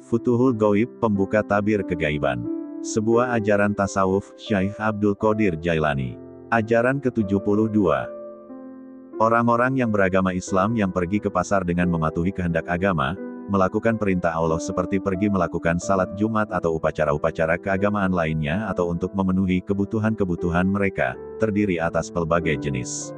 Futuhul Ghaib, pembuka tabir kegaiban. Sebuah ajaran tasawuf, Syekh Abdul Qadir Jailani. Ajaran ke-72. Orang-orang yang beragama Islam yang pergi ke pasar dengan mematuhi kehendak agama, melakukan perintah Allah seperti pergi melakukan salat Jumat atau upacara-upacara keagamaan lainnya atau untuk memenuhi kebutuhan-kebutuhan mereka, terdiri atas pelbagai jenis.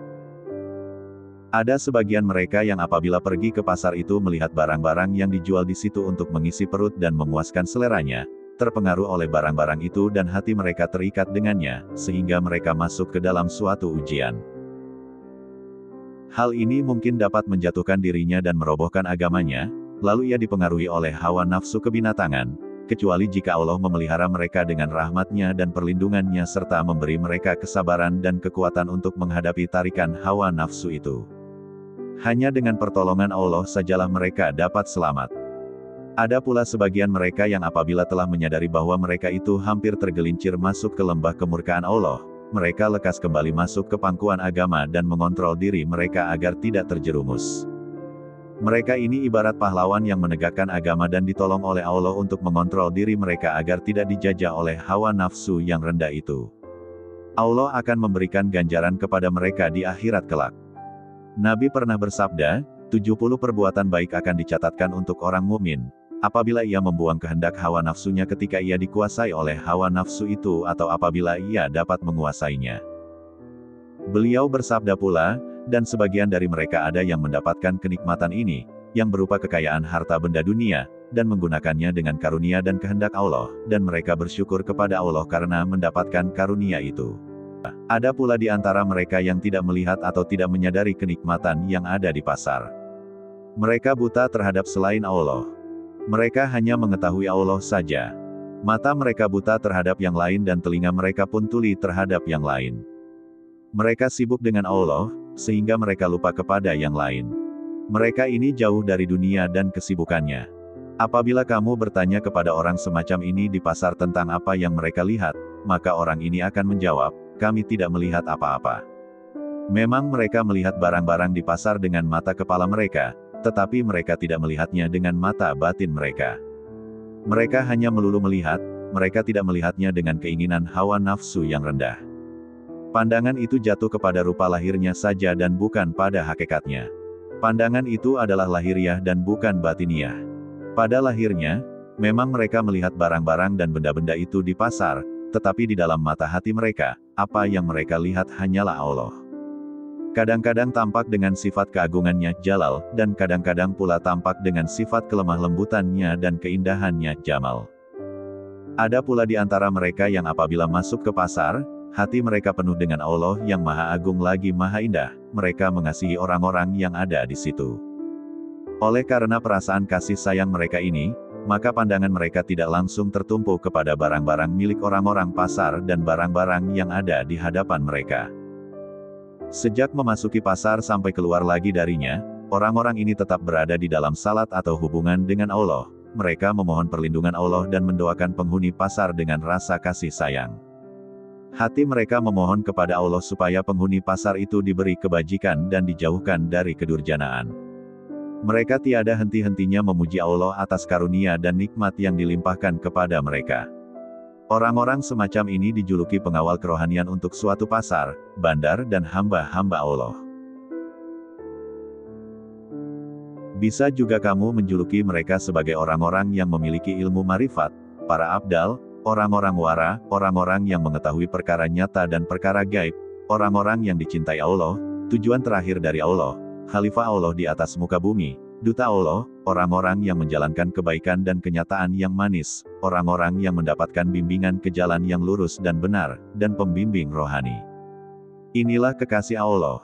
Ada sebagian mereka yang apabila pergi ke pasar itu melihat barang-barang yang dijual di situ untuk mengisi perut dan memuaskan seleranya, terpengaruh oleh barang-barang itu dan hati mereka terikat dengannya, sehingga mereka masuk ke dalam suatu ujian. Hal ini mungkin dapat menjatuhkan dirinya dan merobohkan agamanya, lalu ia dipengaruhi oleh hawa nafsu kebinatangan, kecuali jika Allah memelihara mereka dengan rahmat-Nya dan perlindungan-Nya serta memberi mereka kesabaran dan kekuatan untuk menghadapi tarikan hawa nafsu itu. Hanya dengan pertolongan Allah sajalah mereka dapat selamat. Ada pula sebagian mereka yang apabila telah menyadari bahwa mereka itu hampir tergelincir masuk ke lembah kemurkaan Allah, mereka lekas kembali masuk ke pangkuan agama dan mengontrol diri mereka agar tidak terjerumus. Mereka ini ibarat pahlawan yang menegakkan agama dan ditolong oleh Allah untuk mengontrol diri mereka agar tidak dijajah oleh hawa nafsu yang rendah itu. Allah akan memberikan ganjaran kepada mereka di akhirat kelak. Nabi pernah bersabda, 70 perbuatan baik akan dicatatkan untuk orang mukmin, apabila ia membuang kehendak hawa nafsunya ketika ia dikuasai oleh hawa nafsu itu atau apabila ia dapat menguasainya. Beliau bersabda pula, dan sebagian dari mereka ada yang mendapatkan kenikmatan ini, yang berupa kekayaan harta benda dunia, dan menggunakannya dengan karunia dan kehendak Allah, dan mereka bersyukur kepada Allah karena mendapatkan karunia itu. Ada pula di antara mereka yang tidak melihat atau tidak menyadari kenikmatan yang ada di pasar. Mereka buta terhadap selain Allah. Mereka hanya mengetahui Allah saja. Mata mereka buta terhadap yang lain dan telinga mereka pun tuli terhadap yang lain. Mereka sibuk dengan Allah, sehingga mereka lupa kepada yang lain. Mereka ini jauh dari dunia dan kesibukannya. Apabila kamu bertanya kepada orang semacam ini di pasar tentang apa yang mereka lihat, maka orang ini akan menjawab, kami tidak melihat apa-apa. Memang mereka melihat barang-barang di pasar dengan mata kepala mereka, tetapi mereka tidak melihatnya dengan mata batin mereka. Mereka hanya melulu melihat, mereka tidak melihatnya dengan keinginan hawa nafsu yang rendah. Pandangan itu jatuh kepada rupa lahirnya saja dan bukan pada hakikatnya. Pandangan itu adalah lahiriah dan bukan batiniah. Pada lahirnya, memang mereka melihat barang-barang dan benda-benda itu di pasar, tetapi di dalam mata hati mereka, apa yang mereka lihat hanyalah Allah. Kadang-kadang tampak dengan sifat keagungannya Jalal, dan kadang-kadang pula tampak dengan sifat kelemah lembutannya dan keindahannya Jamal. Ada pula di antara mereka yang apabila masuk ke pasar, hati mereka penuh dengan Allah yang Maha Agung lagi Maha Indah, mereka mengasihi orang-orang yang ada di situ. Oleh karena perasaan kasih sayang mereka ini, maka pandangan mereka tidak langsung tertumpu kepada barang-barang milik orang-orang pasar dan barang-barang yang ada di hadapan mereka. Sejak memasuki pasar sampai keluar lagi darinya, orang-orang ini tetap berada di dalam salat atau hubungan dengan Allah. Mereka memohon perlindungan Allah dan mendoakan penghuni pasar dengan rasa kasih sayang. Hati mereka memohon kepada Allah supaya penghuni pasar itu diberi kebajikan dan dijauhkan dari kedurjanaan. Mereka tiada henti-hentinya memuji Allah atas karunia dan nikmat yang dilimpahkan kepada mereka. Orang-orang semacam ini dijuluki pengawal kerohanian untuk suatu pasar, bandar dan hamba-hamba Allah. Bisa juga kamu menjuluki mereka sebagai orang-orang yang memiliki ilmu marifat, para abdal, orang-orang wara, orang-orang yang mengetahui perkara nyata dan perkara gaib, orang-orang yang dicintai Allah, tujuan terakhir dari Allah, Khalifah Allah di atas muka bumi, duta Allah, orang-orang yang menjalankan kebaikan dan kenyataan yang manis, orang-orang yang mendapatkan bimbingan ke jalan yang lurus dan benar, dan pembimbing rohani. Inilah kekasih Allah.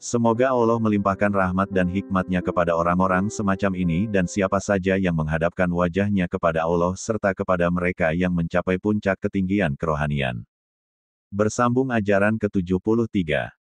Semoga Allah melimpahkan rahmat dan hikmat-Nya kepada orang-orang semacam ini dan siapa saja yang menghadapkan wajahnya kepada Allah serta kepada mereka yang mencapai puncak ketinggian kerohanian. Bersambung ajaran ke-73.